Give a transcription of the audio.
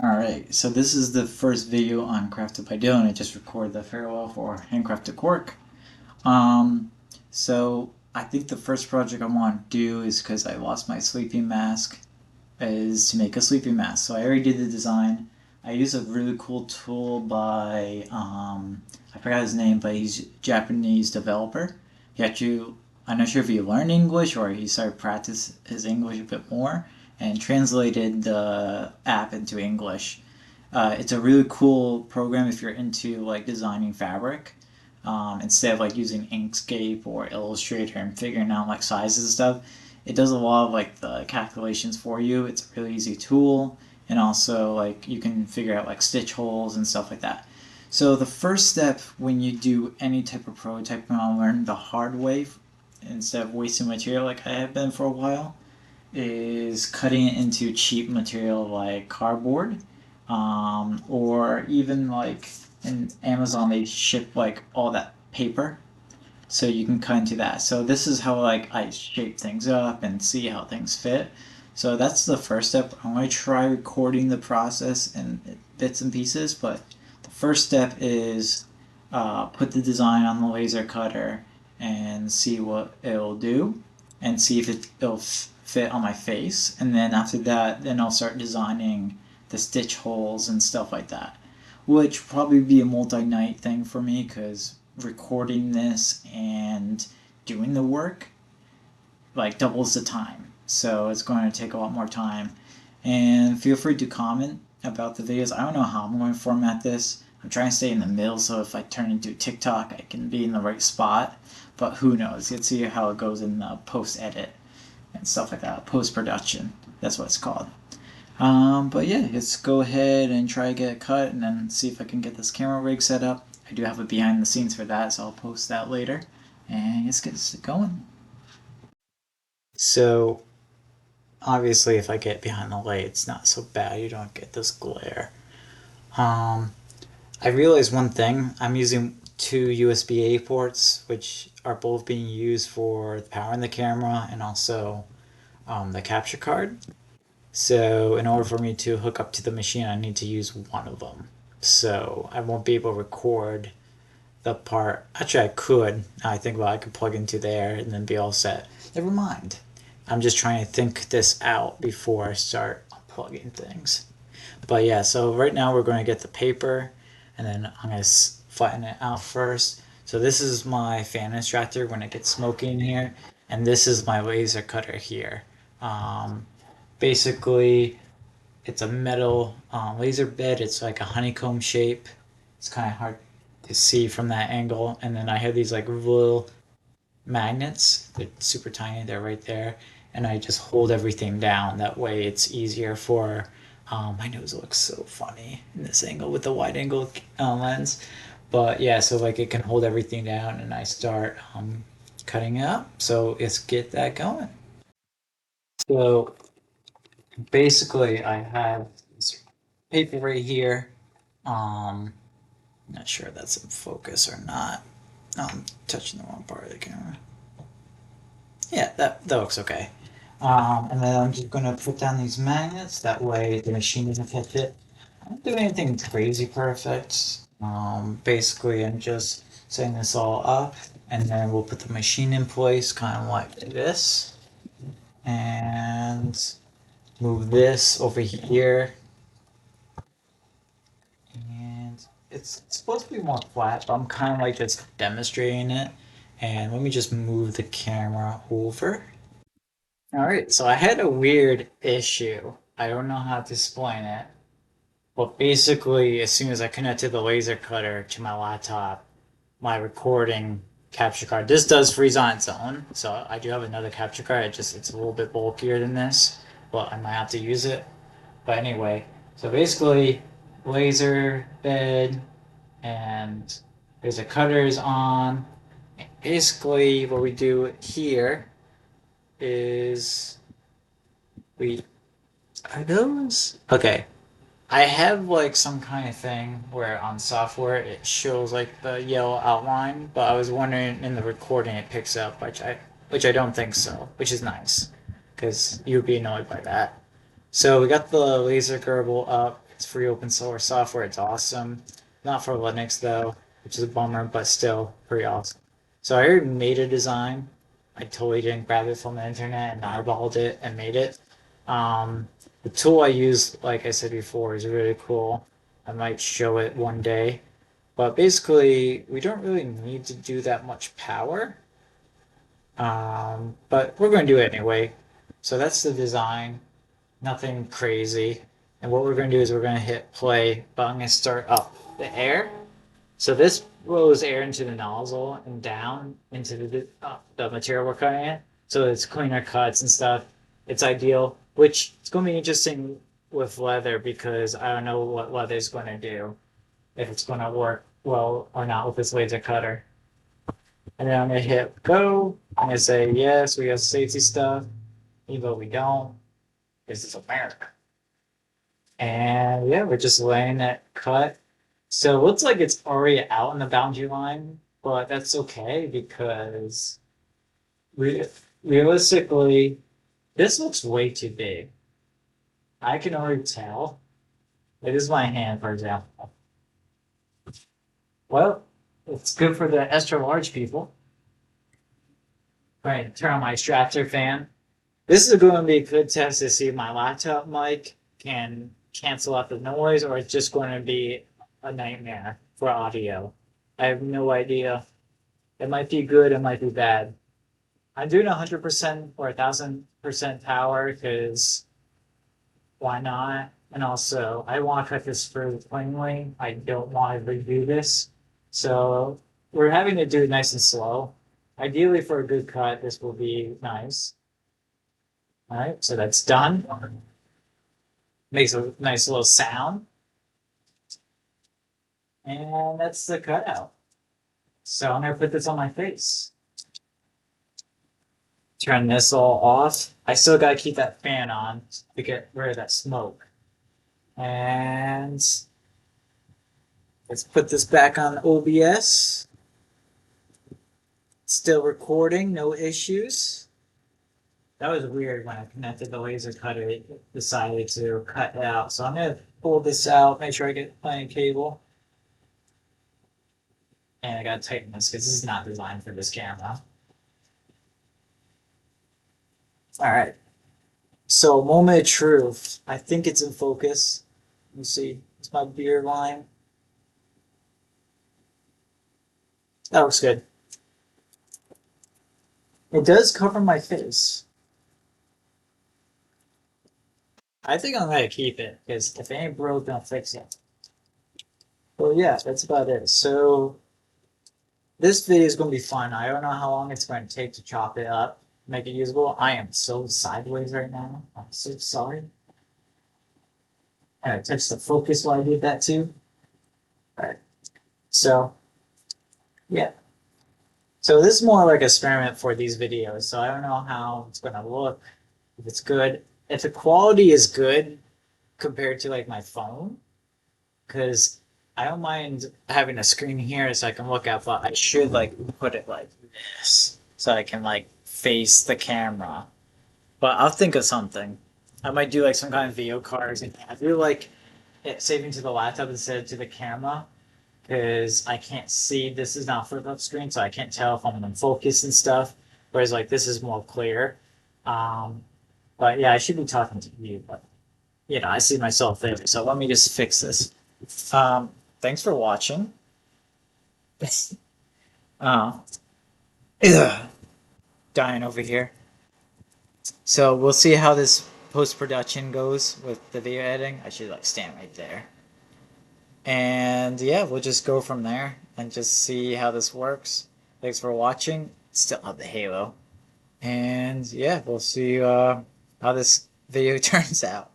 Alright, so this is the first video on Crafted by Dylan. I just recorded the farewell for Handcrafted Cork. Um, so I think the first project I want to do is because I lost my sleeping mask, is to make a sleeping mask. So I already did the design. I used a really cool tool by, I forgot his name, but he's a Japanese developer. He actually, I'm not sure if he learned English or he started practice his English a bit more and translated the app into English. It's a really cool program if you're into like designing fabric. Instead of like using Inkscape or Illustrator and figuring out like sizes and stuff, it does a lot of like the calculations for you. It's a really easy tool, and also like you can figure out like stitch holes and stuff like that. So the first step when you do any type of prototype, you want to learn the hard way instead of wasting material like I have been for a while, is cutting it into cheap material like cardboard, or even like in Amazon they ship like all that paper, so you can cut into that. So this is how like I shape things up and see how things fit. So that's the first step. I'm going to try recording the process in bits and pieces, but the first step is put the design on the laser cutter and see what it'll do and see if it'll fit on my face. And then after that, then I'll start designing the stitch holes and stuff like that, which probably be a multi-night thing for me because recording this and doing the work like doubles the time. So it's going to take a lot more time. And feel free to comment about the videos. I don't know how I'm going to format this. I'm trying to stay in the middle, so if I turn into TikTok, I can be in the right spot. But who knows? Let's see how it goes in the post edit and stuff like that. Post production. That's what it's called. But yeah, let's go ahead and try to get it cut and then see if I can get this camera rig set up. I do have a behind the scenes for that, so I'll post that later. And let's get this going. So obviously if I get behind the light, it's not so bad. You don't get this glare. Um, I realized one thing. I'm using two USB-A ports, which are both being used for powering the camera and also the capture card. So in order for me to hook up to the machine, I need to use one of them. So I won't be able to record the part. Actually, I could. I think, well, I could plug into there and then be all set. Never mind. I'm just trying to think this out before I start plugging things. But yeah, so right now we're going to get the paper, and then I'm going to flatten it out first. So this is my fan extractor when it gets smoky in here, and this is my laser cutter here. Um, Basically, it's a metal laser bed. It's like a honeycomb shape. It's kind of hard to see from that angle. And then I have these like little magnets. They're super tiny. They're right there. And I just hold everything down. That way it's easier for, my nose looks so funny in this angle with the wide angle lens. But yeah, so like it can hold everything down and I start cutting it up. So let's get that going. So basically I have this paper right here. Not sure if that's in focus or not. I'm touching the wrong part of the camera. Yeah, that looks okay. And then I'm just gonna put down these magnets. That way the machine doesn't catch it. I don't do anything crazy perfect. Basically, I'm just setting this all up, and then we'll put the machine in place, kind of like this, and move this over here. And it's supposed to be more flat, but I'm kind of like just demonstrating it. And let me just move the camera over. All right, so I had a weird issue. I don't know how to explain it. But basically, as soon as I connected the laser cutter to my laptop, my recording capture card, this does freeze on its own. So I do have another capture card. It's a little bit bulkier than this, but I might have to use it. But anyway, so basically, laser bed and there's a cutters on. Basically, what we do here is we are those okay. I have like some kind of thing where on software it shows like the yellow outline, but I was wondering in the recording it picks up, which I don't think so, which is nice because you would be annoyed by that. So we got the laser gerbil up. It's free open source software. It's awesome. Not for Linux though, which is a bummer, but still pretty awesome. So I already made a design. I totally didn't grab it from the internet and eyeballed it and made it. Um, the tool I use, like I said before, is really cool. I might show it one day. But basically, we don't really need to do that much power. But we're going to do it anyway. So that's the design. Nothing crazy. And what we're going to do is we're going to hit play, but I'm going to start up the air. So this blows air into the nozzle and down into the material we're cutting in. So it's cleaner cuts and stuff. It's ideal, which it's going to be interesting with leather because I don't know what leather is going to do, if it's going to work well or not with this laser cutter. And then I'm going to hit go. I'm going to say, yes, we got safety stuff, even though we don't, because it's America. And yeah, we're just laying that cut. So it looks like it's already out on the boundary line, but that's okay because re realistically, this looks way too big. I can already tell. It is my hand, for example. Well, it's good for the extra large people. Right, turn on my Stratzer fan. This is going to be a good test to see if my laptop mic can cancel out the noise or it's just going to be a nightmare for audio. I have no idea. It might be good, it might be bad. I'm doing 100% or 1000% power because why not? And also, I want to cut this through cleanly. I don't want to redo this. So we're having to do it nice and slow. Ideally, for a good cut, this will be nice. All right, so that's done. Makes a nice little sound. And that's the cutout. So I'm going to put this on my face. Turn this all off. I still got to keep that fan on to get rid of that smoke. And let's put this back on OBS. Still recording, no issues. That was weird when I connected the laser cutter, it decided to cut it out. So I'm going to pull this out, make sure I get plenty of cable. And I got to tighten this because this is not designed for this camera. All right. So moment of truth. I think it's in focus. Let me see. It's my beard line. That looks good. It does cover my face. I think I'm gonna keep it because if it ain't broke, don't fix it. Well, yeah, that's about it. So this video is gonna be fun. I don't know how long it's going to take to chop it up, make it usable. I am so sideways right now. I'm so sorry. And I touched the focus while I did that too. All right. So yeah. So this is more like an experiment for these videos. So I don't know how it's gonna look, if it's good. If the quality is good compared to like my phone, because I don't mind having a screen here so I can look at, but I should like put it like this so I can like face the camera. But I'll think of something. I might do like some kind of video cards. I feel like it saving to the laptop instead of to the camera because I can't see. This is not flip up screen, so I can't tell if I'm in focus and stuff. Whereas like this is more clear. Um, but yeah, I should be talking to you, but you know, I see myself there. So let me just fix this. Um, Thanks for watching. uh, ugh, dying over here. So we'll see how this post-production goes with the video editing. I should like stand right there. And yeah, we'll just go from there and just see how this works. Thanks for watching. Still have the halo. And yeah, we'll see how this video turns out.